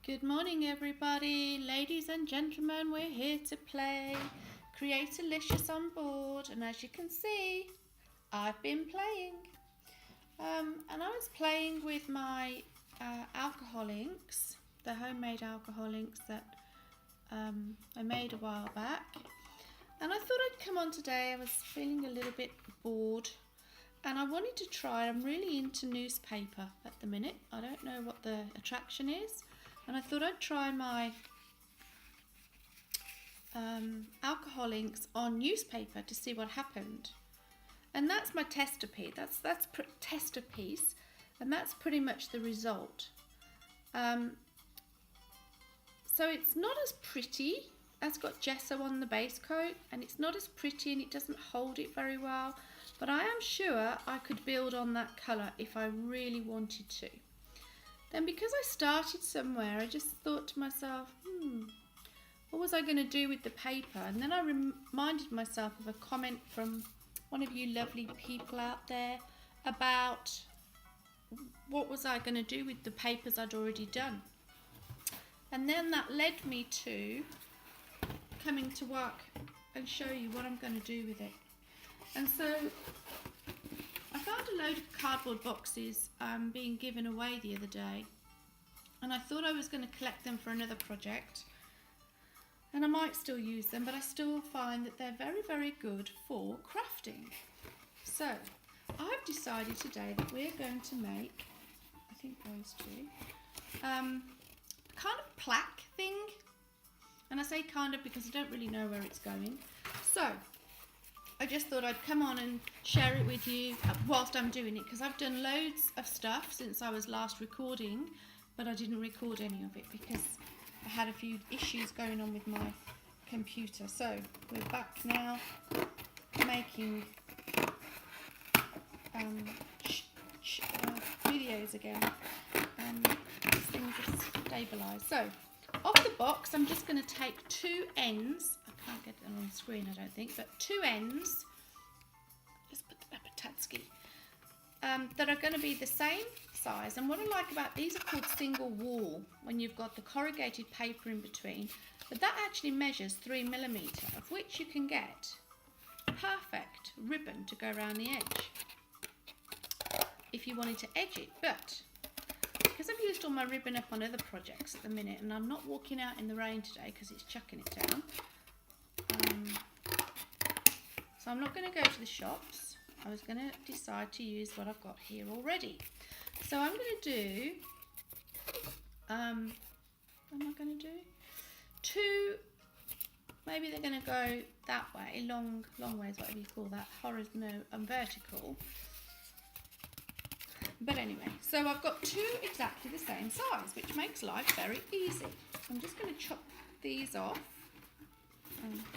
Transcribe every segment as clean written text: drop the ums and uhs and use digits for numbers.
Good morning everybody, ladies and gentlemen, we're here to play Create-a-Liscious on board, and as you can see I've been playing and I was playing with my alcohol inks, the homemade alcohol inks that I made a while back, and I thought I'd come on today. I was feeling a little bit bored and I wanted to try. I'm really into newspaper at the minute. I don't know what the attraction is, and I thought I'd try my alcohol inks on newspaper to see what happened. And that's my tester piece. That's tester piece, and that's pretty much the result. So it's not as pretty. It's got gesso on the base coat, and it's not as pretty, and it doesn't hold it very well. But I am sure I could build on that colour if I really wanted to. Then, because I started somewhere, I just thought to myself, what was I going to do with the paper? And then I reminded myself of a comment from one of you lovely people out there about what was I going to do with the papers I'd already done. And then that led me to coming to work and show you what I'm going to do with it. And so I found a load of cardboard boxes being given away the other day, and I thought I was going to collect them for another project, and I might still use them, but I still find that they're very, very good for crafting. So I've decided today that we're going to make, I think those two, kind of plaque thing. And I say kind of because I don't really know where it's going. So I just thought I'd come on and share it with you whilst I'm doing it, because I've done loads of stuff since I was last recording, but I didn't record any of it because I had a few issues going on with my computer. So we're back now making videos again, and things have stabilised. So off the box, I'm just going to take two ends. I can't get them on the screen, I don't think, but two ends. Just put the Pepper that are going to be the same size. And what I like about these are called single wall, when you've got the corrugated paper in between, but that actually measures 3mm, of which you can get perfect ribbon to go around the edge if you wanted to edge it. But because I've used all my ribbon up on other projects at the minute, and I'm not walking out in the rain today because it's chucking it down, so I'm not going to go to the shops. I was going to decide to use what I've got here already. So I'm going to do, what am I going to do? Two, maybe they're going to go that way, long ways, whatever you call that, horizontal and vertical. But anyway, so I've got two exactly the same size, which makes life very easy. So I'm just going to chop these off.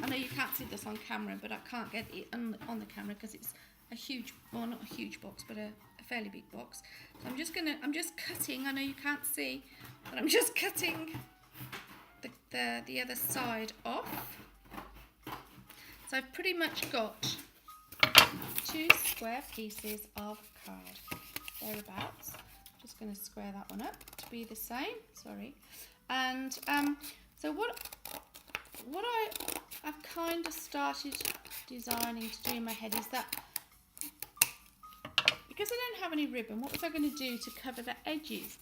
I know you can't see this on camera, but I can't get it on the camera because it's a huge, well, not a huge box, but a fairly big box. So I'm just cutting. I know you can't see, but I'm just cutting the other side off. So I've pretty much got two square pieces of card. Thereabouts. Just going to square that one up to be the same. Sorry. And so what I've kind of started designing to do in my head is that, because I don't have any ribbon, what was I going to do to cover the edges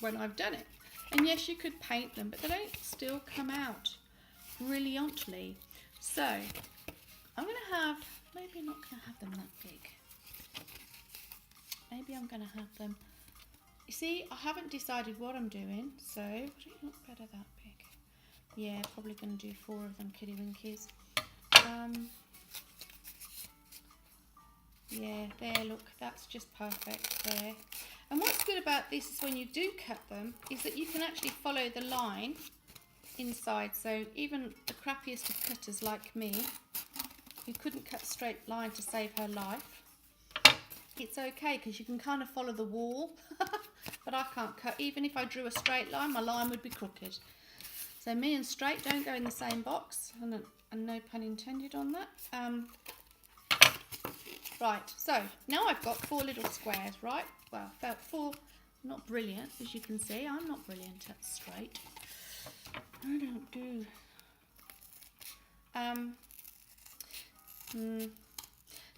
when I've done it? And yes, you could paint them, but they don't still come out brilliantly. So I'm going to have, maybe I'm not going to have them that big. Maybe I'm going to have them, you see, I haven't decided what I'm doing, so would it look better that big? Yeah, probably going to do 4 of them kitty winkies. Yeah, there, look, that's just perfect there. And what's good about this is when you do cut them, is that you can actually follow the line inside, so even the crappiest of cutters like me, who couldn't cut a straight line to save her life, it's okay because you can kind of follow the wall. But I can't cut. Even if I drew a straight line, my line would be crooked. So me and straight don't go in the same box, and no pun intended on that. Right, so now I've got 4 little squares, right? Well, about 4 Not brilliant, as you can see. I'm not brilliant at straight. I don't do.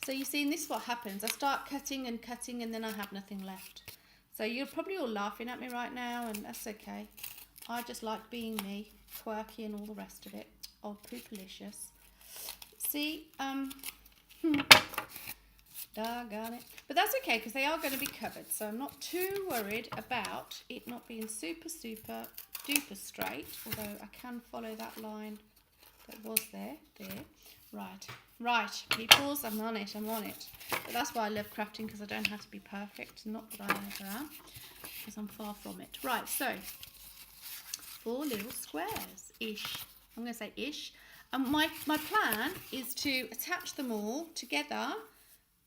So you see, and this is what happens. I start cutting and cutting, and then I have nothing left. So you're probably all laughing at me right now, and that's okay. I just like being me, quirky and all the rest of it. Oh, poopalicious. See, doggone it. But that's okay, because they are going to be covered. So I'm not too worried about it not being super, super duper straight. Although I can follow that line that was there. Right, peoples, I'm on it. But that's why I love crafting, because I don't have to be perfect. Not that I ever am, because I'm far from it. Right, so 4 little squares-ish. I'm going to say ish. And my plan is to attach them all together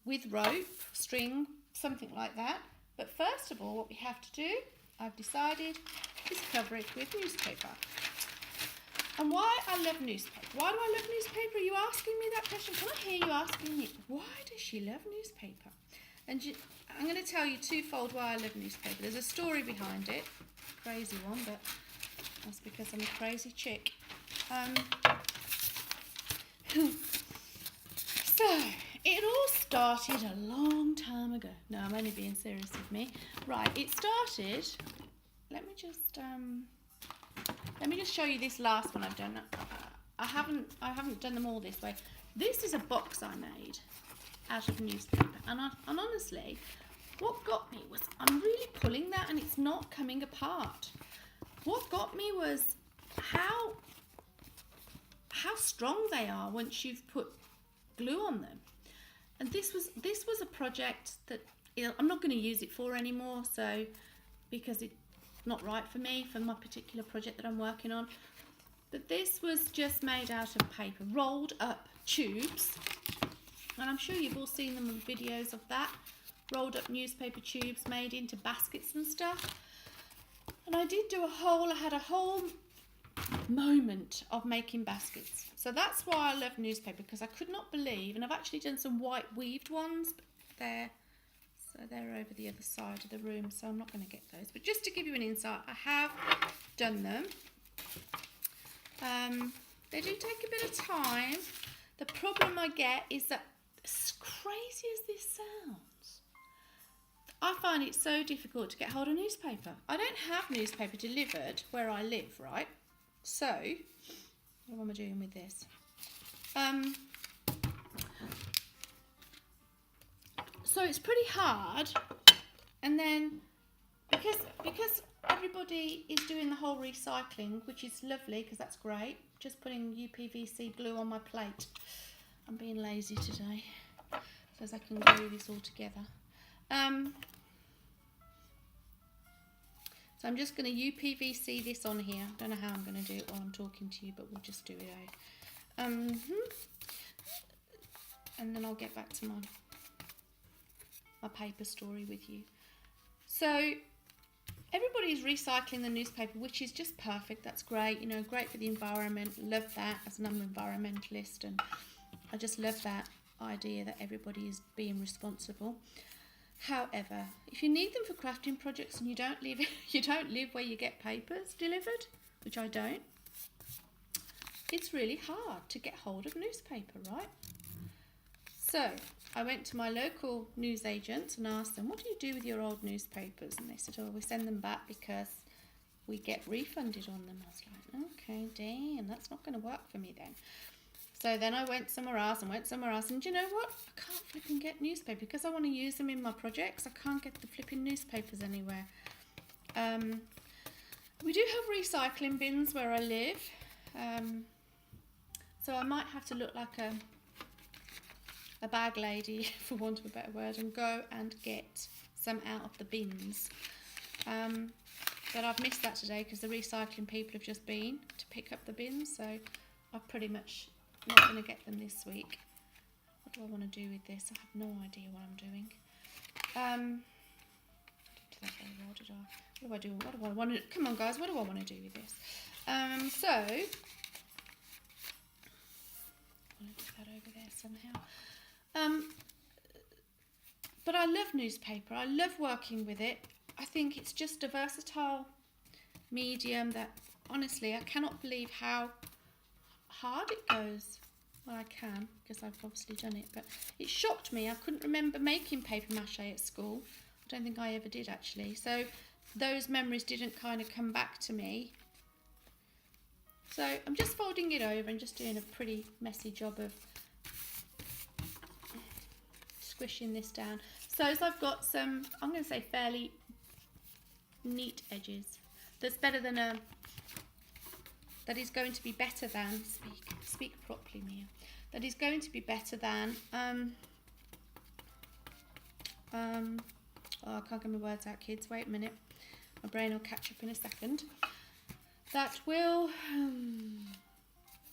with rope, string, something like that. But first of all, what we have to do, I've decided, is cover it with newspaper. And why I love newspaper. Why do I love newspaper? Are you asking me that question? Can I hear you asking me, why does she love newspaper? And I'm going to tell you twofold why I love newspaper. There's a story behind it. Crazy one, but that's because I'm a crazy chick. So, it all started a long time ago. No, I'm only being serious with me. Right, it started, let me just show you this last one I've done. I haven't done them all this way. This is a box I made out of newspaper, and honestly, what got me was I'm really pulling that and it's not coming apart. What got me was how strong they are once you've put glue on them. And this was a project that I'm not going to use it for anymore, so because it's not right for me for my particular project that I'm working on. But this was just made out of paper, rolled up tubes, and I'm sure you've all seen them in videos of that, rolled up newspaper tubes made into baskets and stuff. And I had a whole moment of making baskets. So that's why I love newspaper, because I could not believe, and I've actually done some white weaved ones, but they're over the other side of the room, so I'm not going to get those. But just to give you an insight, I have done them. They do take a bit of time. The problem I get is that, as crazy as this sounds, I find it so difficult to get hold of newspaper. I don't have newspaper delivered where I live, right? So, what am I doing with this? So it's pretty hard, and then because everybody is doing the whole recycling, which is lovely because that's great, just putting UPVC glue on my plate. I'm being lazy today, so as I can glue this all together. So I'm just going to UPVC this on here. I don't know how I'm going to do it while I'm talking to you, but we'll just do it out. And then I'll get back to my paper story with you. So everybody's recycling the newspaper, which is just perfect. That's great, you know, great for the environment. Love that as an environmentalist, and I just love that idea that everybody is being responsible. However, if you need them for crafting projects and you don't live where you get papers delivered, which I don't, it's really hard to get hold of newspaper, right? So I went to my local newsagents and asked them, what do you do with your old newspapers? And they said, oh, we send them back because we get refunded on them. I was like, okay, damn, that's not going to work for me then. So then I went somewhere else, and do you know what? I can't flipping get newspaper because I want to use them in my projects. I can't get the flipping newspapers anywhere. We do have recycling bins where I live, so I might have to look like a bag lady, for want of a better word, and go and get some out of the bins. But I've missed that today because the recycling people have just been to pick up the bins, so I've pretty much not going to get them this week. What do I want to do with this? I have no idea what I'm doing. Did that very well, did I? What do I do? What do I want to? Come on, guys. What do I want to do with this? So I'll put that over there somehow. But I love newspaper. I love working with it. I think it's just a versatile medium that, honestly, I cannot believe how hard it goes. Well, I can, because I've obviously done it, but it shocked me. I couldn't remember making paper mache at school. I don't think I ever did, actually. So those memories didn't kind of come back to me. So I'm just folding it over and just doing a pretty messy job of squishing this down. So as I've got some, I'm going to say fairly neat edges. That's better than a, that is going to be better than, speak properly, Mia. That is going to be better than, oh, I can't get my words out, kids. Wait a minute. My brain will catch up in a second. That will,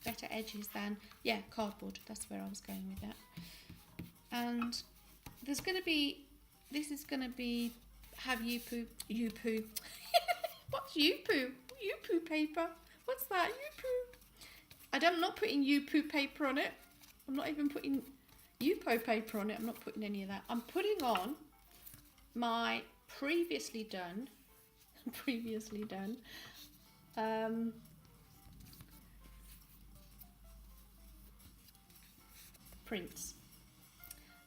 better edges than, yeah, cardboard. That's where I was going with that. And there's going to be, this is going to be, have you-poo. What's you-poo? You-poo paper. What's that? You-poo. I'm not putting you-poo paper on it. I'm not even putting you-poo paper on it. I'm not putting any of that. I'm putting on my previously done prints.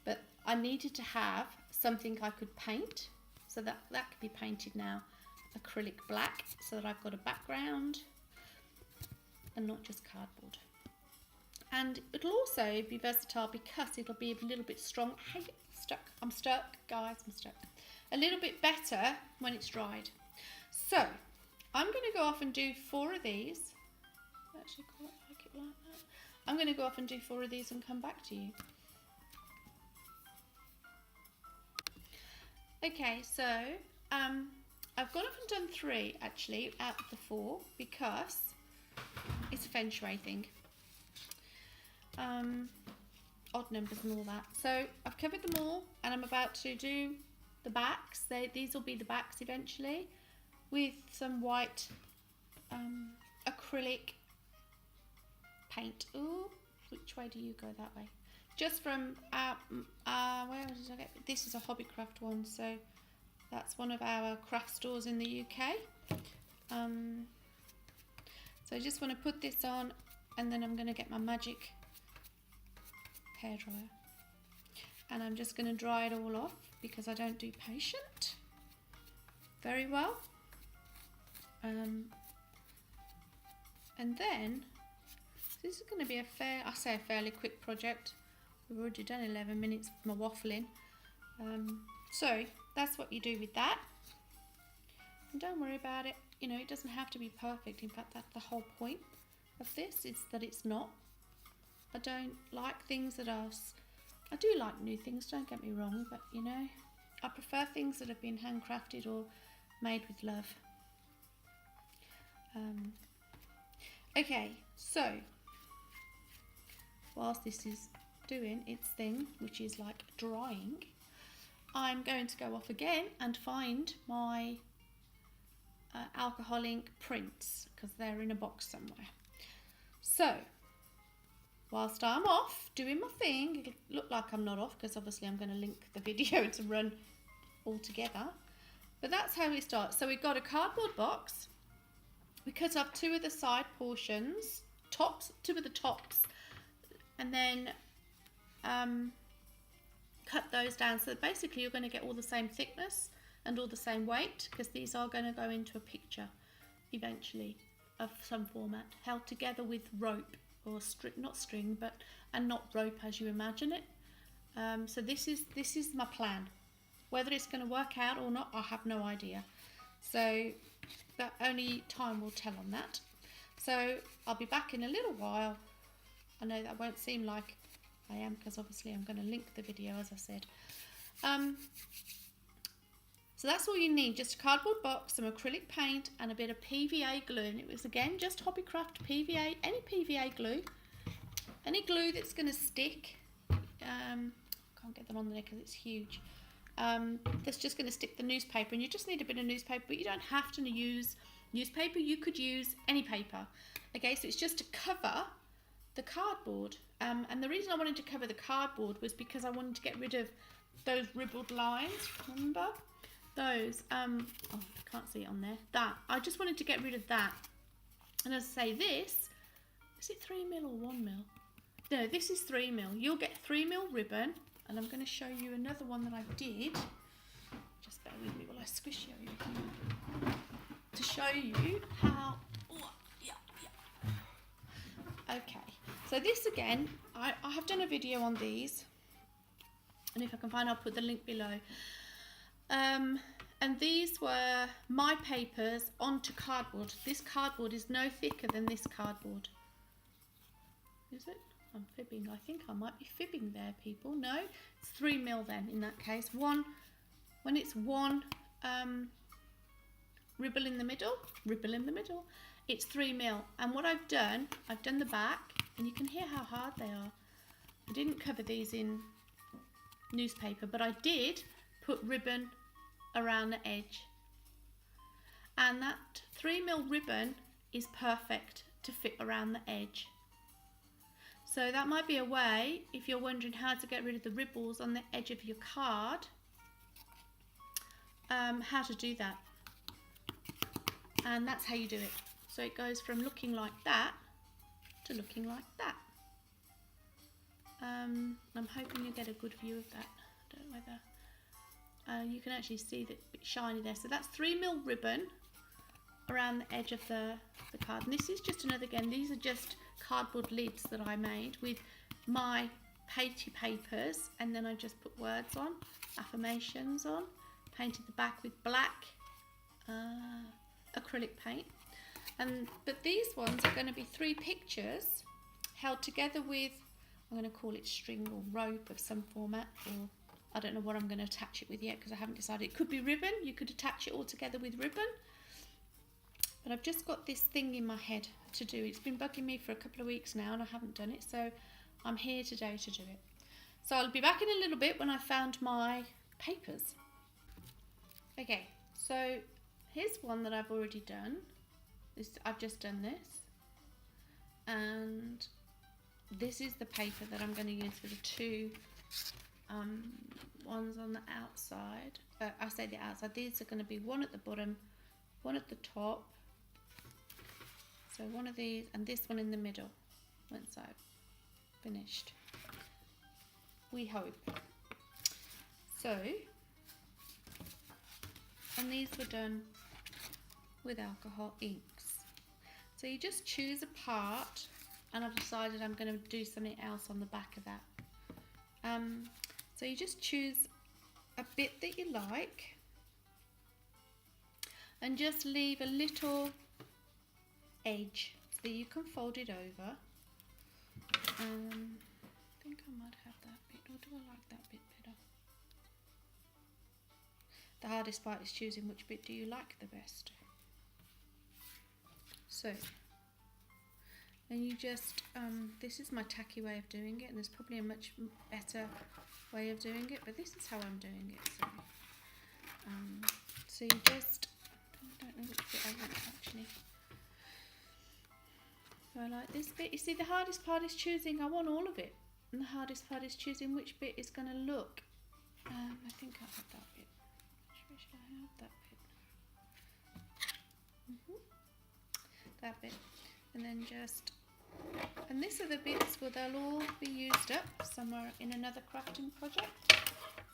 But I needed to have something I could paint, so that could be painted now acrylic black, so that I've got a background and not just cardboard. And it'll also be versatile because it'll be a little bit strong. Hey, I'm stuck, guys, I'm stuck. A little bit better when it's dried. So I'm going to go off and do 4 of these. I actually quite like it like that. I'm going to go off and do 4 of these and come back to you. Okay, so I've gone off and done 3 actually out of the 4 because it's a feng shui thing. Odd numbers and all that. So I've covered them all and I'm about to do the backs. These will be the backs eventually with some white acrylic paint. Ooh, which way do you go? That way. Just from where did I get? This is a Hobbycraft one, so that's one of our craft stores in the UK. So I just want to put this on, and then I'm going to get my magic hairdryer, and I'm just going to dry it all off because I don't do patient very well. And then this is going to be a fairly quick project. We've already done 11 minutes of my waffling. So that's what you do with that. And don't worry about it. You know, it doesn't have to be perfect. In fact, that's the whole point of this, is that it's not. I don't like things that are, I do like new things, don't get me wrong, but you know, I prefer things that have been handcrafted or made with love. Okay, so whilst this is doing its thing, which is like drying, I'm going to go off again and find my alcohol ink prints because they're in a box somewhere. So whilst I'm off doing my thing, it'll look like I'm not off because obviously I'm going to link the video to run all together, but that's how we start. So we've got a cardboard box. We cut off 2 of the side portions, 2 of the tops, and then cut those down. So basically you're going to get all the same thickness and all the same weight, because these are going to go into a picture eventually of some format, held together with rope or not string, but and not rope as you imagine it. So this is my plan. Whether it's going to work out or not, I have no idea. So that only time will tell on that. So I'll be back in a little while. I know that won't seem like I am, because obviously I'm going to link the video, as I said. So that's all you need, just a cardboard box, some acrylic paint and a bit of PVA glue. And it was again just Hobbycraft PVA, any PVA glue, any glue that's going to stick. Can't get them on there because it's huge. That's just going to stick the newspaper, and you just need a bit of newspaper, but you don't have to use newspaper. You could use any paper. Okay, so it's just to cover the cardboard. And the reason I wanted to cover the cardboard was because I wanted to get rid of those ribbled lines, remember? those, oh, I can't see it on there, that, I just wanted to get rid of that. And as I say, this, is it 3mm or 1mm? No, this is 3mm. You'll get 3mm ribbon, and I'm going to show you another one that I did. Just bear with me while I squish you over here to show you how. Oh, yeah. Okay, so this again, I have done a video on these, and if I can find, I'll put the link below. And these were my papers onto cardboard. This cardboard is no thicker than this cardboard. Is it? I'm fibbing. I think I might be fibbing there, people. No, it's 3mm then in that case. When it's one ribble in the middle, it's 3mm. And what I've done the back, and you can hear how hard they are. I didn't cover these in newspaper, but I did put ribbon around the edge. And that 3mm ribbon is perfect to fit around the edge. So that might be a way, if you're wondering how to get rid of the ripples on the edge of your card, how to do that. And that's how you do it. So it goes from looking like that to looking like that. I'm hoping you get a good view of that. I don't know whether you can actually see that bit shiny there. So that's 3mm ribbon around the edge of the card. And this is just another, again, these are just cardboard lids that I made with my Painty papers, and then I just put words on, affirmations on, painted the back with black acrylic paint. But these ones are going to be 3 pictures held together with, I'm going to call it string or rope of some format, or I don't know what I'm going to attach it with yet because I haven't decided. It could be ribbon, you could attach it all together with ribbon. But I've just got this thing in my head to do. It's been bugging me for a couple of weeks now and I haven't done it, so I'm here today to do it. So I'll be back in a little bit when I found my papers. Okay, so here's one that I've already done. I've just done this, and this is the paper that I'm going to use for the 2 ones on the outside. I say the outside, these are going to be one at the bottom, one at the top. So one of these and this one in the middle, once I've finished. We hope. So, and these were done with alcohol inks. So you just choose a part, and I've decided I'm going to do something else on the back of that. So you just choose a bit that you like and just leave a little edge so that you can fold it over. I think I might have that bit, or do I like that bit better? The hardest part is choosing which bit do you like the best. So then you just, this is my tacky way of doing it, and there's probably a much better way of doing it, but this is how I'm doing it. So you just, I don't know which bit I want actually. So I like this bit. You see, the hardest part is choosing, I want all of it, and the hardest part is choosing which bit is going to look. I think I have that bit. Should I have that bit? That bit. And then just, and these are the bits where they'll all be used up somewhere in another crafting project.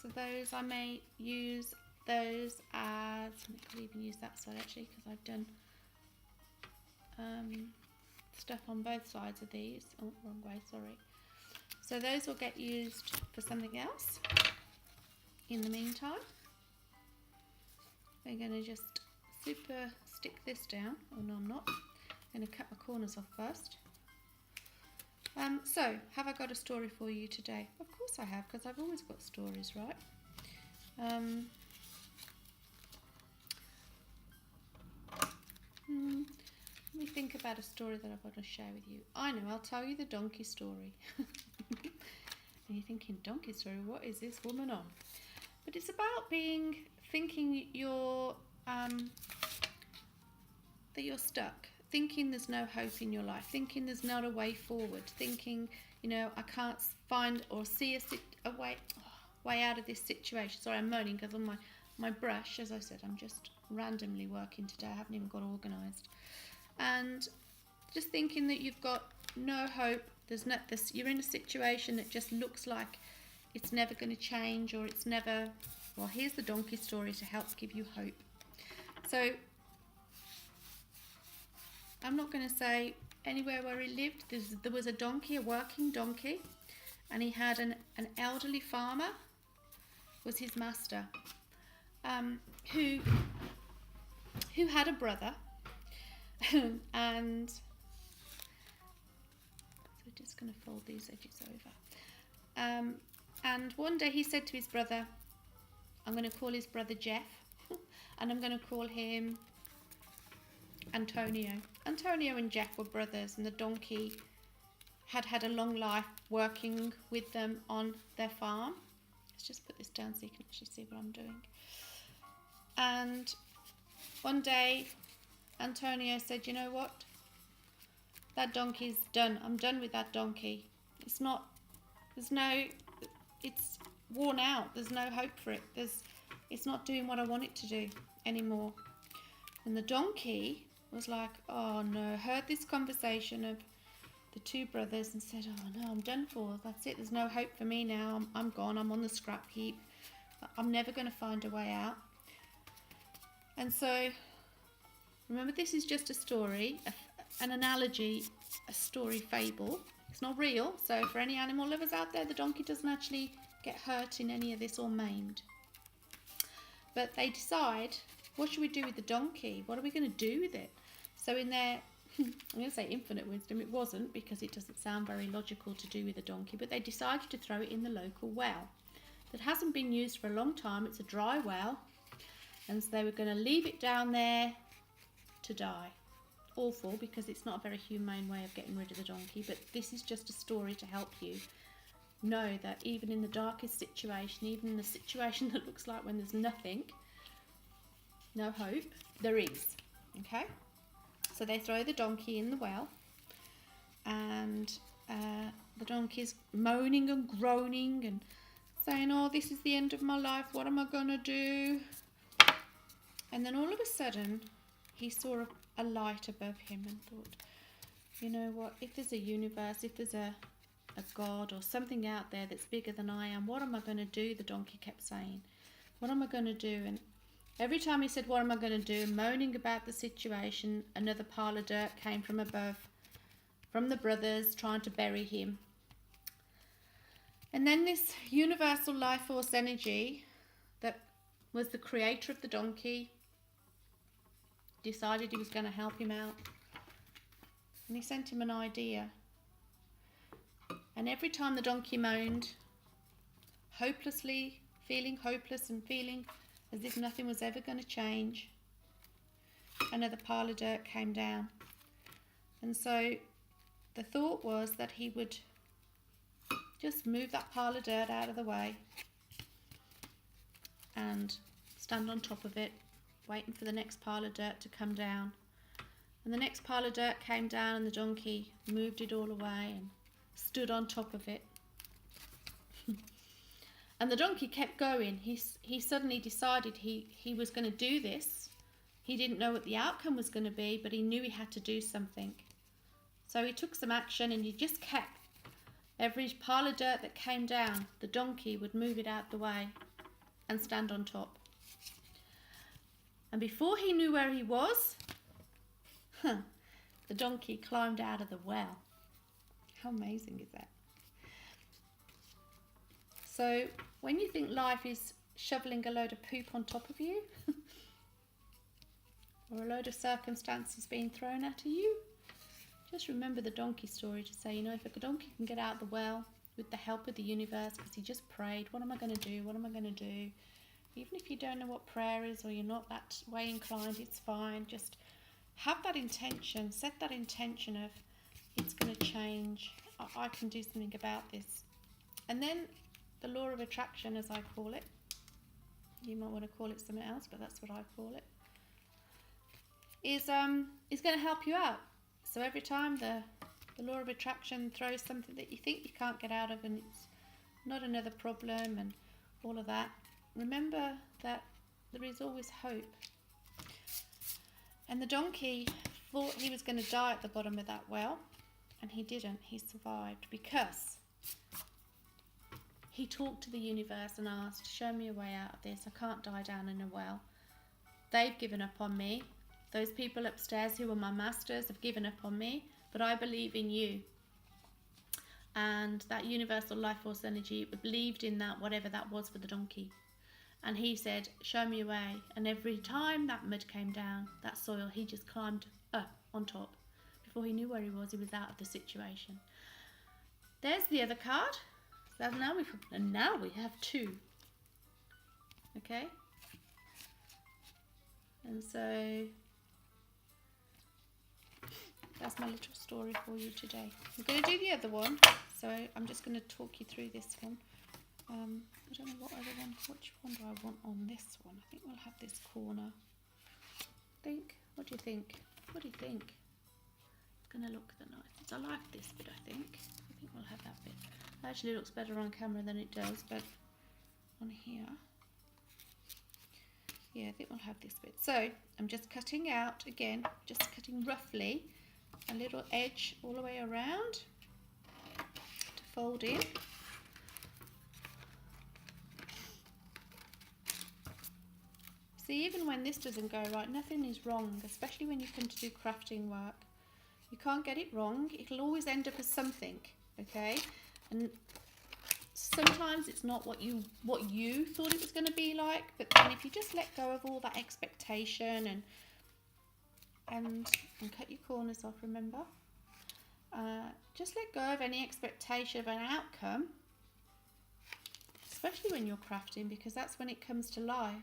So those, I may use those as, I could even use that side actually, because I've done stuff on both sides of these. Oh, wrong way, sorry. So those will get used for something else in the meantime. We're going to just super stick this down. Oh no, I'm not. I'm going to cut my corners off first. So, have I got a story for you today? Of course I have, because I've always got stories, right? Let me think about a story that I want to share with you. I know, I'll tell you the donkey story. And you're thinking, donkey story, what is this woman on? But it's about thinking you're, that you're stuck. Thinking there's no hope in your life, thinking there's not a way forward, thinking, you know, I can't find or see a way out of this situation. Sorry, I'm moaning because my brush, as I said, I'm just randomly working today. I haven't even got organised. And just thinking that you've got no hope. You're in a situation that just looks like it's never going to change, or it's never. Well, here's the donkey story to help give you hope. So I'm not going to say anywhere where he lived. There was a donkey, a working donkey, and he had an elderly farmer, was his master, who had a brother, and so we're just going to fold these edges over. And one day he said to his brother, I'm going to call his brother Jeff, and I'm going to call him Antonio. Antonio and Jeff were brothers, and the donkey had a long life working with them on their farm. Let's just put this down so you can actually see what I'm doing. And one day Antonio said, you know what, that donkey's done. I'm done with that donkey. It's worn out. There's no hope for it. It's not doing what I want it to do anymore. And the donkey was like, oh no, heard this conversation of the two brothers and said, oh no, I'm done for. That's it. There's no hope for me now. I'm gone. I'm on the scrap heap. I'm never going to find a way out. And so, remember, this is just a story, an analogy, a story fable. It's not real. So for any animal lovers out there, the donkey doesn't actually get hurt in any of this or maimed. But they decide, what should we do with the donkey? What are we going to do with it? So in their, I'm going to say infinite wisdom, it wasn't, because it doesn't sound very logical to do with a donkey, but they decided to throw it in the local well that hasn't been used for a long time. It's a dry well, and so they were going to leave it down there to die. Awful, because it's not a very humane way of getting rid of the donkey, but this is just a story to help you know that even in the darkest situation, even in the situation that looks like when there's nothing, no hope, there is. Okay? So they throw the donkey in the well, and the donkey's moaning and groaning and saying, oh, this is the end of my life, what am I going to do? And then all of a sudden, he saw a light above him and thought, you know what, if there's a universe, if there's a God or something out there that's bigger than I am, what am I going to do? The donkey kept saying, what am I going to do? And every time he said, what am I going to do, moaning about the situation, another pile of dirt came from above, from the brothers trying to bury him. And then this universal life force energy that was the creator of the donkey decided he was going to help him out. And he sent him an idea. And every time the donkey moaned, hopelessly, feeling hopeless and feeling as if nothing was ever going to change, another pile of dirt came down. And so the thought was that he would just move that pile of dirt out of the way and stand on top of it, waiting for the next pile of dirt to come down. And the next pile of dirt came down, and the donkey moved it all away and stood on top of it. And the donkey kept going. He suddenly decided he was going to do this. He didn't know what the outcome was going to be, but he knew he had to do something. So he took some action, and he just kept, every pile of dirt that came down, the donkey would move it out the way and stand on top. And before he knew where he was, the donkey climbed out of the well. How amazing is that? So when you think life is shoveling a load of poop on top of you, or a load of circumstances being thrown at you, just remember the donkey story to say, you know, if a donkey can get out of the well with the help of the universe, because he just prayed, what am I going to do? What am I going to do? Even if you don't know what prayer is, or you're not that way inclined, it's fine. Just have that intention, set that intention of, it's going to change, I can do something about this. And then the law of attraction, as I call it, you might want to call it something else, but that's what I call it, is going to help you out. So every time the law of attraction throws something that you think you can't get out of, and it's not another problem and all of that, remember that there is always hope. And the donkey thought he was going to die at the bottom of that well, and he didn't. He survived because he talked to the universe and asked, show me a way out of this. I can't die down in a well. They've given up on me. Those people upstairs who were my masters have given up on me, but I believe in you. And that universal life force energy believed in that, whatever that was for the donkey. And he said, show me a way. And every time that mud came down, that soil, he just climbed up on top. Before he knew where he was out of the situation. There's the other card. So now we have 2. Okay? And so that's my little story for you today. We're going to do the other one. So I'm just going to talk you through this one. I don't know what other one, which one do I want on this one? I think we'll have this corner. What do you think? What do you think? It's going to look the nicest. I like this bit, I think we'll have that bit. It actually looks better on camera than it does, but on here, yeah, I think we'll have this bit. So I'm just cutting out, again, just cutting roughly a little edge all the way around to fold in. See, even when this doesn't go right, nothing is wrong, especially when you come to do crafting work. You can't get it wrong. It'll always end up as something, okay? And sometimes it's not what you thought it was going to be like, but then if you just let go of all that expectation and cut your corners off, remember? Just let go of any expectation of an outcome, especially when you're crafting, because that's when it comes to life.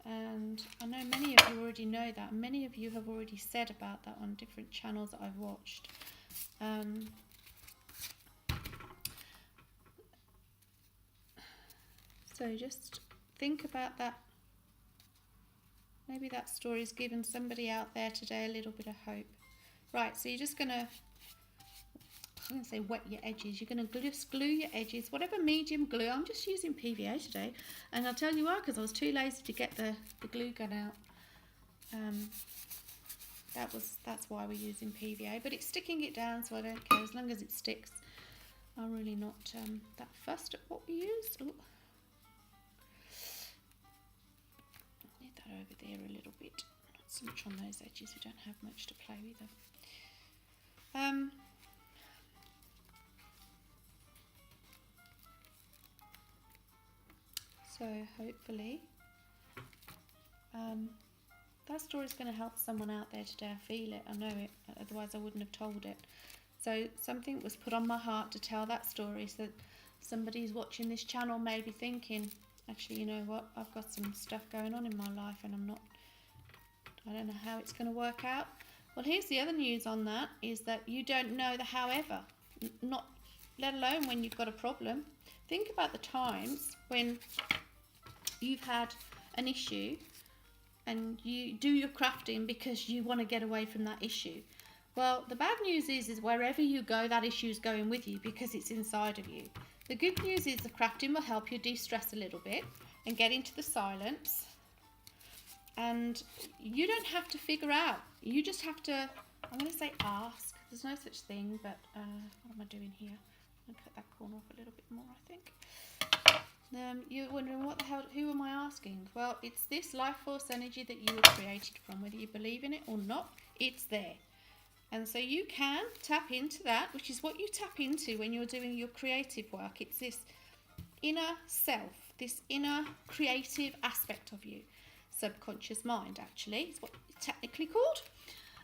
And I know many of you already know that, and many of you have already said about that on different channels that I've watched. So just think about that. Maybe that story's given somebody out there today a little bit of hope. Right, so you're just going to, I'm going to say wet your edges. You're going to just glue your edges, whatever medium glue. I'm just using PVA today. And I'll tell you why, because I was too lazy to get the glue gun out. That's why we're using PVA. But it's sticking it down, so I don't care. As long as it sticks, I'm really not that fussed at what we use. Ooh. Need that over there a little bit. Not so much on those edges. We don't have much to play with. So hopefully that story is going to help someone out there today. I feel it, I know it, otherwise I wouldn't have told it. So something was put on my heart to tell that story, so that somebody's watching this channel may be thinking, actually, you know what, I've got some stuff going on in my life and I don't know how it's going to work out. Well, here's the other news on that, is that you don't know the however, not let alone when you've got a problem. Think about the times when you've had an issue and you do your crafting because you want to get away from that issue. Well, the bad news is wherever you go, that issue is going with you because it's inside of you. The good news is the crafting will help you de-stress a little bit and get into the silence. And you don't have to figure out. You just have to, I'm going to say ask. There's no such thing, but what am I doing here? I'm going to cut that corner off a little bit more, I think. You're wondering, what the hell, who am I asking? Well, it's this life force energy that you were created from. Whether you believe in it or not, it's there. And so you can tap into that, which is what you tap into when you're doing your creative work. It's this inner self, this inner creative aspect of you. Subconscious mind, actually, is what it's technically called.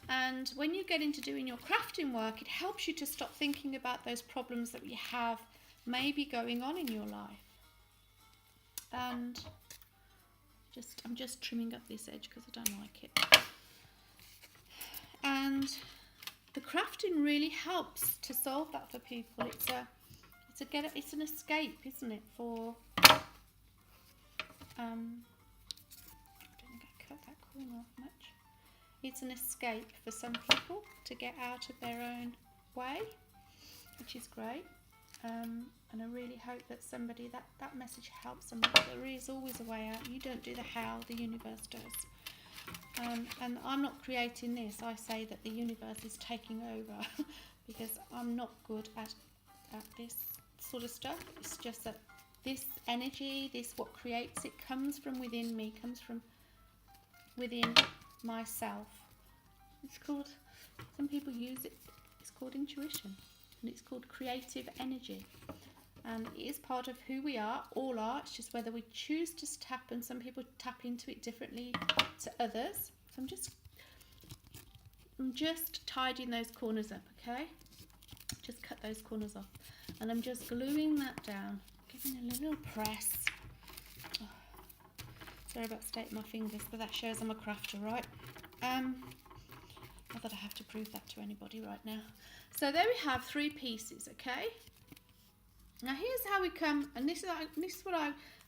And when you get into doing your crafting work, it helps you to stop thinking about those problems that you have maybe going on in your life. And I'm just trimming up this edge because I don't like it. And the crafting really helps to solve that for people. It's an escape, isn't it? For I don't think I cut that corner off much. It's an escape for some people to get out of their own way, which is great. And I really hope that somebody, that message helps somebody. There is always a way out. You don't do the how, the universe does. And I'm not creating this. I say that the universe is taking over because I'm not good at this sort of stuff. It's just that this energy, this what creates it, comes from within me, comes from within myself. It's called, some people use it, it's called intuition, and it's called creative energy. And it is part of who we are, all are. It's just whether we choose to tap, and some people tap into it differently to others. So I'm just tidying those corners up, okay? Just cut those corners off. And I'm just gluing that down, giving a little press. Oh, sorry about stating my fingers, but that shows I'm a crafter, right? Not that I have to prove that to anybody right now. So there we have 3 pieces, okay? Now here's how we come, and this is what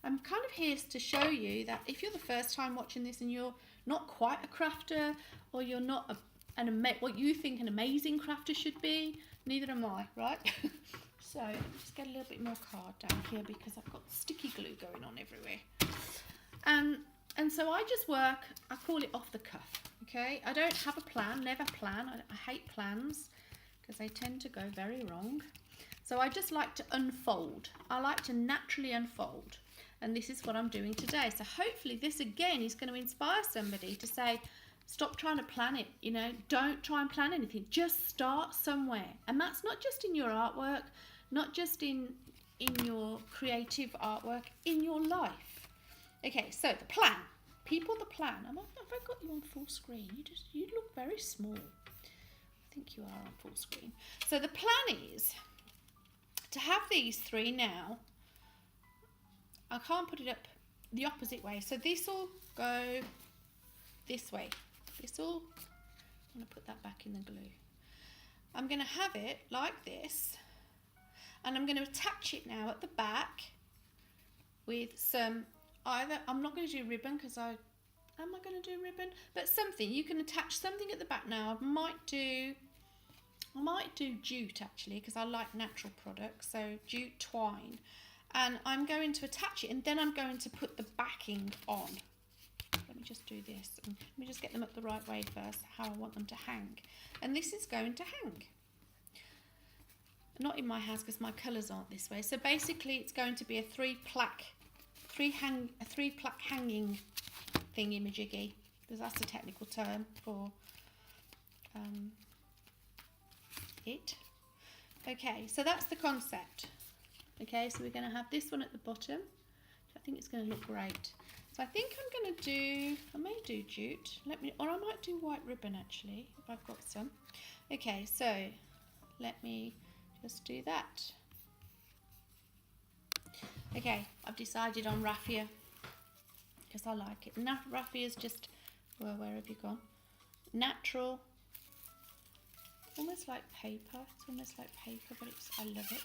I'm kind of here to show you that if you're the first time watching this and you're not quite a crafter, or you're not what you think an amazing crafter should be, neither am I, right? So just get a little bit more card down here because I've got sticky glue going on everywhere. And so I just work, I call it off the cuff, okay? I don't have a plan, never plan. I hate plans because they tend to go very wrong. So I just like to unfold. I like to naturally unfold. And this is what I'm doing today. So hopefully this again is going to inspire somebody to say, stop trying to plan it, you know, don't try and plan anything. Just start somewhere. And that's not just in your artwork, not just in your creative artwork, in your life. Okay, so the plan. People, the plan. Have I got you on full screen? You look very small. I think you are on full screen. So the plan is to have these 3 now. I can't put it up the opposite way. So this will go this way. I'm going to put that back in the glue. I'm going to have it like this. And I'm going to attach it now at the back with some, I'm not going to do ribbon because am I going to do ribbon? But something, you can attach something at the back now. I might do jute actually because I like natural products. So jute twine. And I'm going to attach it and then I'm going to put the backing on. Let me just do this. Let me just get them up the right way first, how I want them to hang. And this is going to hang. Not in my house because my colours aren't this way. So basically it's going to be a 3 plaque hanging thingy-majiggy, because that's a technical term for it. Okay, so that's the concept. Okay, so we're going to have this one at the bottom. I think it's going to look great. So I think I'm going to do, I may do jute, or I might do white ribbon actually, if I've got some. Okay, so let me just do that. Okay, I've decided on raffia because I like it. Raffia is just, well, where have you gone? Natural, almost like paper. It's almost like paper, but I love it.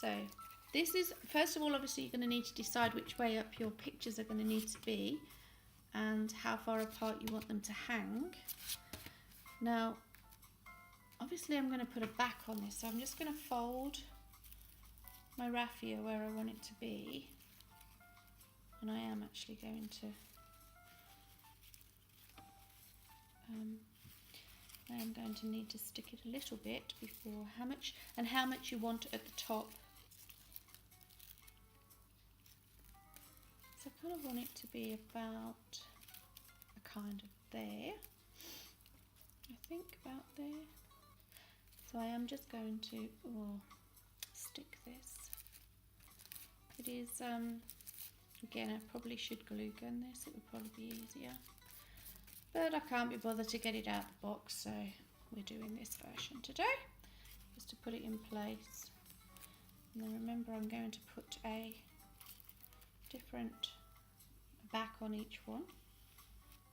So this is, first of all, obviously you're going to need to decide which way up your pictures are going to need to be and how far apart you want them to hang. Now, obviously I'm going to put a back on this, so I'm just going to fold my raffia where I want it to be. And I am actually going to, I am going to need to stick it a little bit before how much you want at the top. So I kind of want it to be about a kind of there. I think about there. So I am just going to stick this. It is, again, I probably should glue gun this, it would probably be easier. But I can't be bothered to get it out of the box, so we're doing this version today, just to put it in place. And then remember I'm going to put a different back on each one.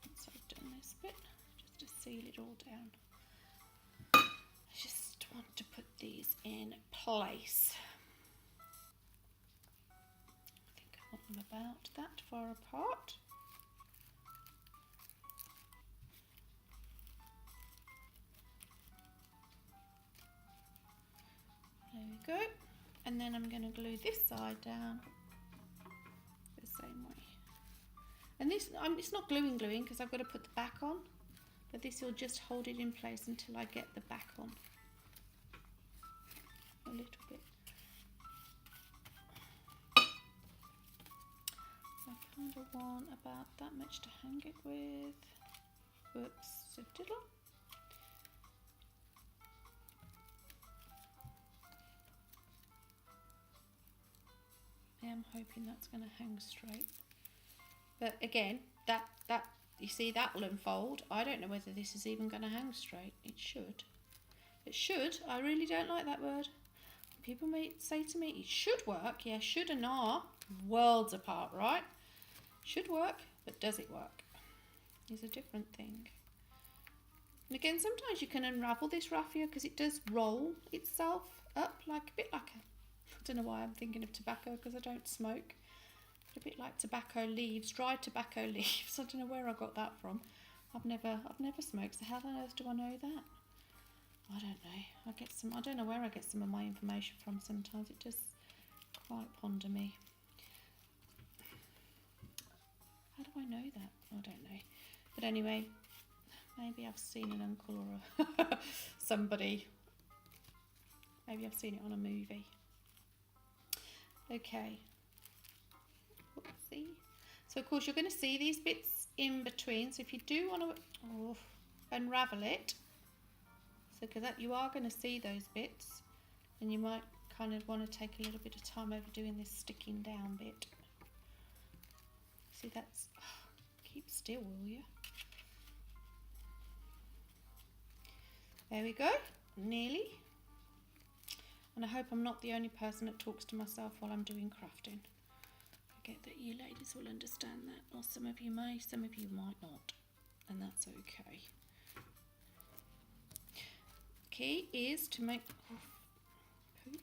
Once I've done this bit, just to seal it all down. I just want to put these in place. I think I want them about that far apart. There we go. then I'm going to glue this side down the same way. And this, it's not gluing because I've got to put the back on, but this will just hold it in place until I get the back on a little bit. I kind of want about that much to hang it with. Whoops, a diddle. I'm hoping that's going to hang straight, but again, that you see, that will unfold. I don't know whether this is even going to hang straight. It should. I really don't like that word. People may say to me it should work. Yeah, should and are worlds apart, right? Should work, but does it work is a different thing. And again, sometimes you can unravel this raffia because it does roll itself up like a bit like a, I don't know why I'm thinking of tobacco because I don't smoke. A bit like tobacco leaves, dried tobacco leaves. I don't know where I got that from. I've never smoked. So how on earth do I know that? I don't know. I don't know where I get some of my information from. Sometimes it does quite ponder me. How do I know that? I don't know. But anyway, maybe I've seen an uncle or somebody. Maybe I've seen it on a movie. Okay. Whoopsie. So of course you're going to see these bits in between. So if you do want to unravel it, so because you are going to see those bits, and you might kind of want to take a little bit of time over doing this sticking down bit. See, that's keep still, will you? There we go, nearly. And I hope I'm not the only person that talks to myself while I'm doing crafting. I get that you ladies will understand that, or some of you may, some of you might not, and that's okay. Key is to make poop.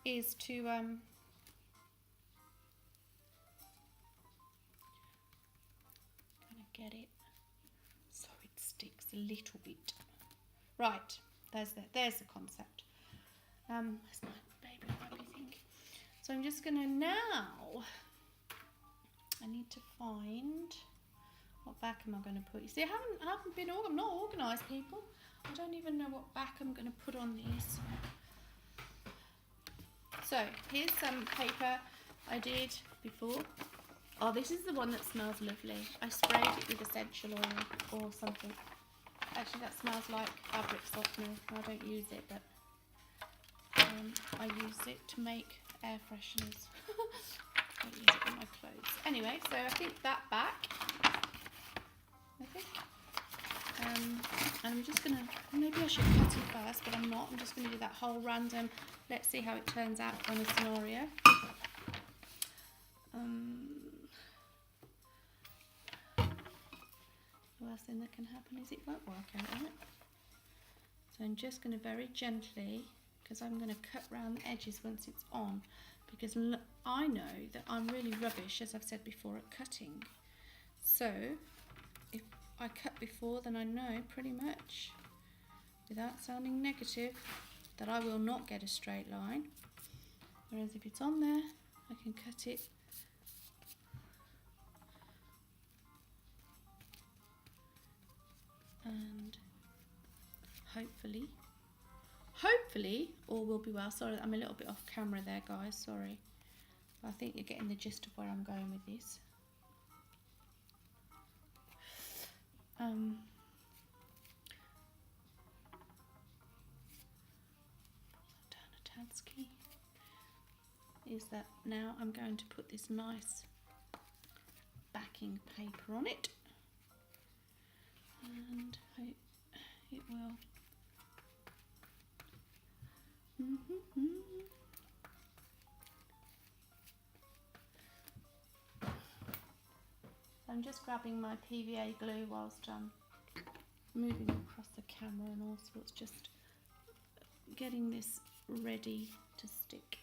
Is to kind of get it so it sticks a little bit. Right, there's the concept. Where's my baby wipey thing? So I'm just gonna now. I need to find what back am I going to put. You see, I haven't been. I'm not organised, people. I don't even know what back I'm going to put on these. So here's some paper I did before. Oh, this is the one that smells lovely. I sprayed it with essential oil or something. Actually, that smells like fabric softener. I don't use it, but I use it to make air fresheners. I use it in my clothes. Anyway, so I think that back. And I'm just gonna, maybe I should cut it first, but I'm not. I'm just gonna do that whole random. Let's see how it turns out on a scenario. The worst thing that can happen is it won't work out, right? So I'm just gonna very gently, because I'm gonna cut round the edges once it's on, because I know that I'm really rubbish, as I've said before, at cutting. So if I cut before, then I know pretty much, without sounding negative, that I will not get a straight line. Whereas if it's on there, I can cut it and hopefully all will be well. Sorry, I'm a little bit off camera there, guys, sorry. But I think you're getting the gist of where I'm going with this. Pull that down a tad-ski. Is that now I'm going to put this nice backing paper on it, and hope it will. I'm just grabbing my PVA glue whilst I'm moving across the camera and all sorts, just getting this ready to stick.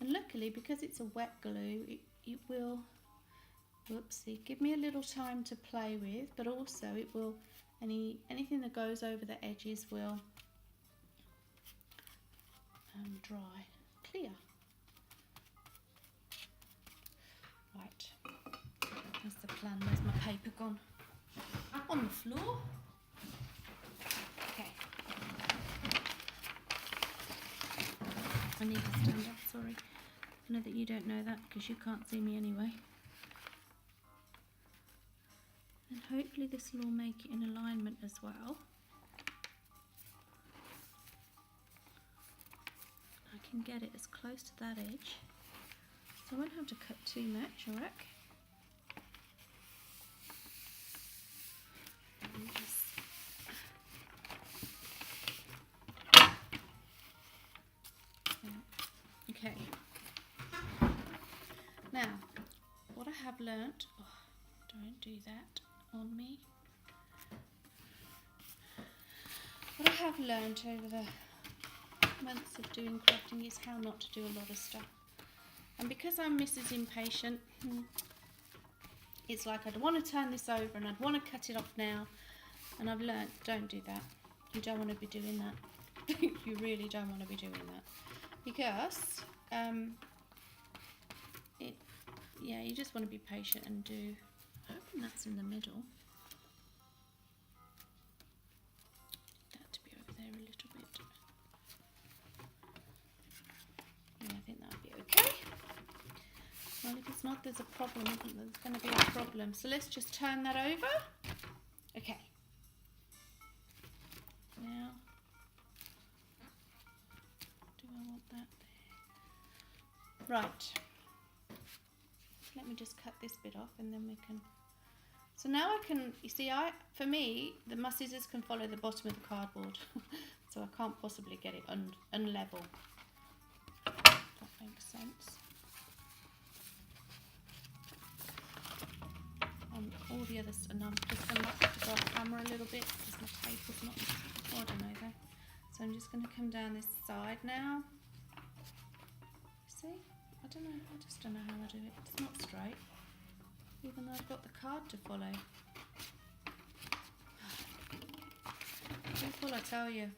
And luckily, because it's a wet glue, it will, whoopsie, give me a little time to play with, but also it will, anything that goes over the edges will dry, clear. Right, that's the plan. Where's my paper gone? On the floor. Okay. I need to stand up, sorry. I know that you don't know that because you can't see me anyway. And hopefully this will all make it in alignment as well. I can get it as close to that edge. So I won't have to cut too much, I reckon. Okay. Now, what I have learnt, don't do that on me. What I have learnt over the months of doing crafting is how not to do a lot of stuff. And because I'm Mrs. Impatient, it's like I'd want to turn this over and I'd want to cut it off now. And I've learnt, don't do that. You don't want to be doing that. You really don't want to be doing that. Because, yeah, you just want to be patient and do, I hope that's in the middle. That to be over there a little bit. Yeah, I think that'll be okay. Well, if it's not, there's a problem, isn't there? There's going to be a problem. So let's just turn that over. Okay. Now, do I want that there? Right. Let me just cut this bit off and then we can... So now I can, you see, for me, my scissors can follow the bottom of the cardboard. So I can't possibly get it unlevel. That makes sense. All the others, and I'm just going to have to go off camera a little bit because my paper's not, I don't know there. So I'm just going to come down this side now. See? I don't know, I just don't know how I do it. It's not straight, even though I've got the card to follow. People, I tell you,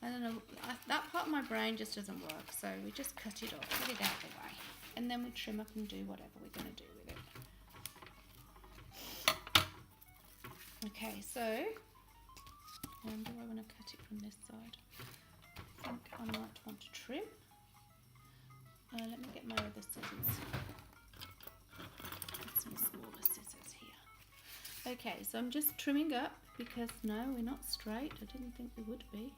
I don't know, that part of my brain just doesn't work, so we just cut it off, get it out of the way, and then we trim up and do whatever we're going to do with it. Okay, so, do I want to cut it from this side? I think I might want to trim. Let me get my other scissors. Get some smaller scissors here. Okay, so I'm just trimming up because no, we're not straight. I didn't think we would be.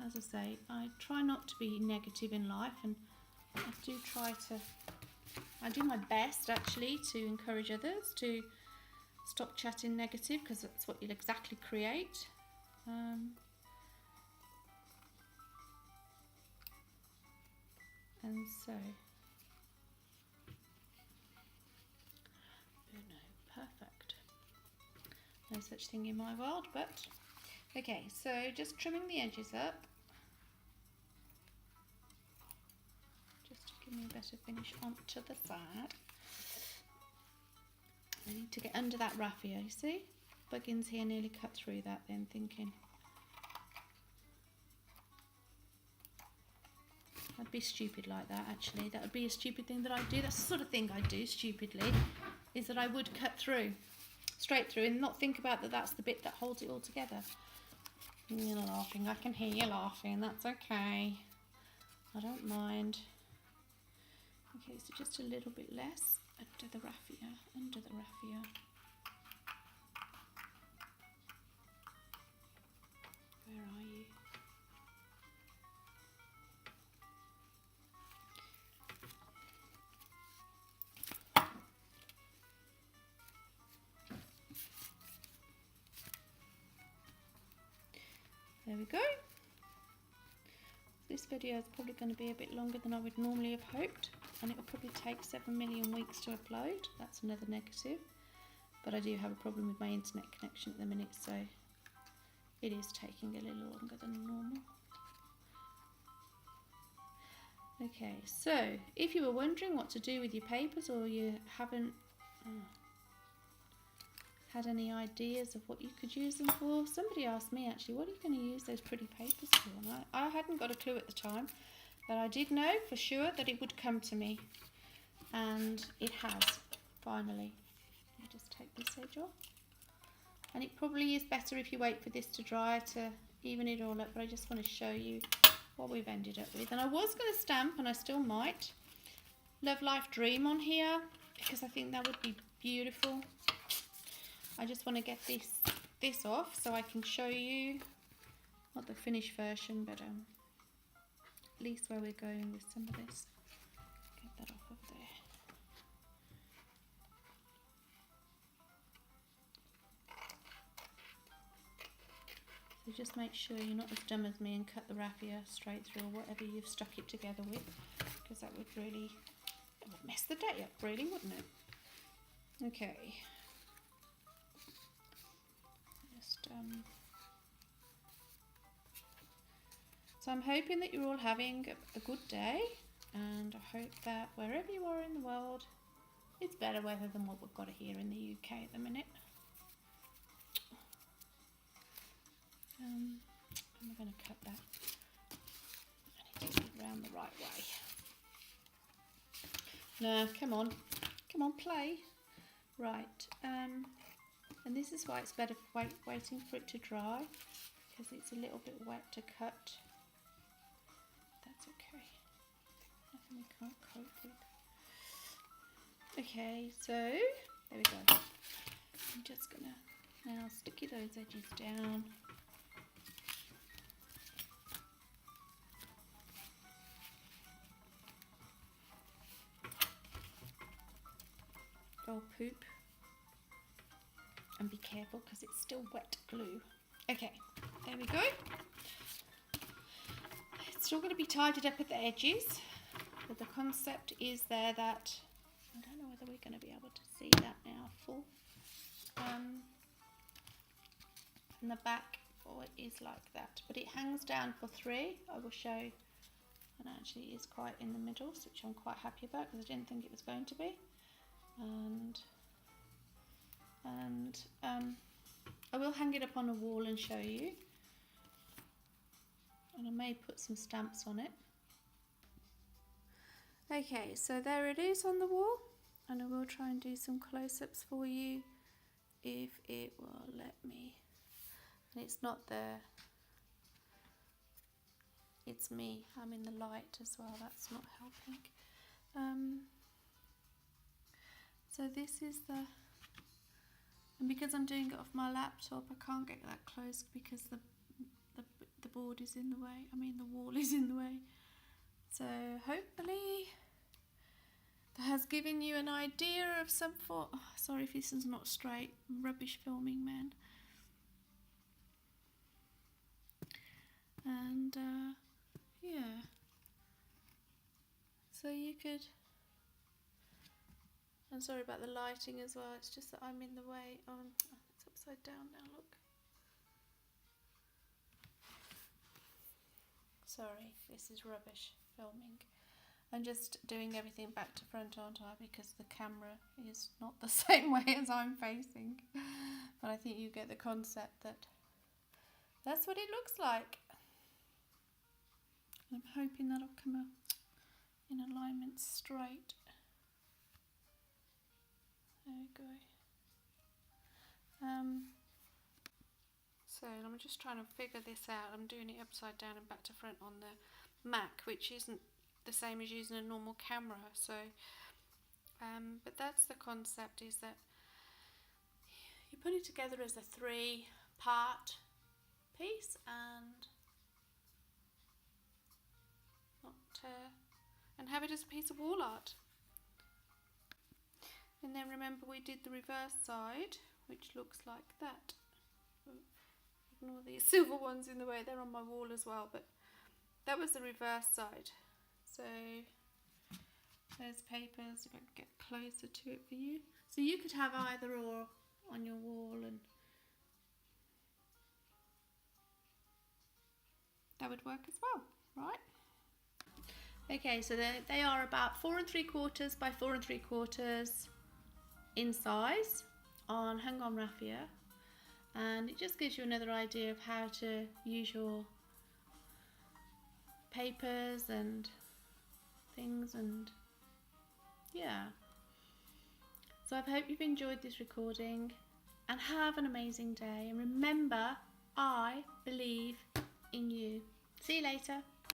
As I say, I try not to be negative in life, and I do my best actually to encourage others to stop chatting negative, because that's what you'll exactly create. And so, oh no, perfect. No such thing in my world, but okay, so just trimming the edges up, just to give me a better finish onto the side. I need to get under that raffia, you see? Buggins here nearly cut through that then, thinking I'd be stupid like that actually. That would be a stupid thing that I'd do. That's the sort of thing I'd do stupidly, is that I would cut through, straight through, and not think about that that's the bit that holds it all together. You're laughing, I can hear you laughing, that's okay. I don't mind. Okay, so just a little bit less under the raffia, under the raffia. Where are you? There we go. This video is probably going to be a bit longer than I would normally have hoped, and it will probably take 7 million weeks to upload. That's another negative, but I do have a problem with my internet connection at the minute, so it is taking a little longer than normal. Okay, so if you were wondering what to do with your papers, or you haven't, had any ideas of what you could use them for. Somebody asked me actually, what are you going to use those pretty papers for? And I hadn't got a clue at the time, but I did know for sure that it would come to me, and it has finally. Let me just take this edge off, and it probably is better if you wait for this to dry to even it all up, but I just want to show you what we've ended up with. And I was going to stamp, and I still might, Love Life Dream on here because I think that would be beautiful. I just want to get this off so I can show you, not the finished version, but at least where we're going with some of this. Get that off of there. So just make sure you're not as dumb as me and cut the raffia straight through, or whatever you've stuck it together with, because that would really, it would mess the day up really, wouldn't it? Okay. So I'm hoping that you're all having a good day, and I hope that wherever you are in the world, it's better weather than what we've got here in the UK at the minute. I'm going to cut that. I need to get it round the right way. No, come on, play. Right, and this is why it's better waiting for it to dry, because it's a little bit wet to cut. That's okay. Nothing we can't cope with. Okay, so there we go. I'm just gonna now sticky those edges down. Oh, poop. And be careful because it's still wet glue. Okay, there we go. It's still going to be tidied up at the edges, but the concept is there that, I don't know whether we're going to be able to see that now full. And the back is like that, but it hangs down for 3. I will show, and actually it is quite in the middle, which I'm quite happy about because I didn't think it was going to be. And I will hang it up on a wall and show you, and I may put some stamps on it. Okay, so there it is on the wall, and I will try and do some close-ups for you if it will let me. And it's not there, it's me, I'm in the light as well, that's not helping. So this is the, and because I'm doing it off my laptop, I can't get that close because the board is in the way, the wall is in the way. So hopefully that has given you an idea of some form. Oh, sorry if this is not straight, rubbish filming, man. And yeah, so you could, I'm sorry about the lighting as well, it's just that I'm in the way. It's upside down now, look. Sorry, this is rubbish filming. I'm just doing everything back to front, aren't I? Because the camera is not the same way as I'm facing. But I think you get the concept that that's what it looks like. I'm hoping that'll come up in alignment straight. There we go. So I'm just trying to figure this out. I'm doing it upside down and back to front on the Mac, which isn't the same as using a normal camera. So, but that's the concept, is that you put it together as a 3-part piece and have it as a piece of wall art. And then remember we did the reverse side, which looks like that. Ignore these silver ones in the way, they're on my wall as well, but that was the reverse side. So there's papers, if I can get closer to it for you. So you could have either or on your wall, and that would work as well, right? Okay, so they are about 4 3/4 by 4 3/4 in size, on hung on raffia, and it just gives you another idea of how to use your papers and things, and yeah. So I hope you've enjoyed this recording, and have an amazing day, and remember, I believe in you. See you later.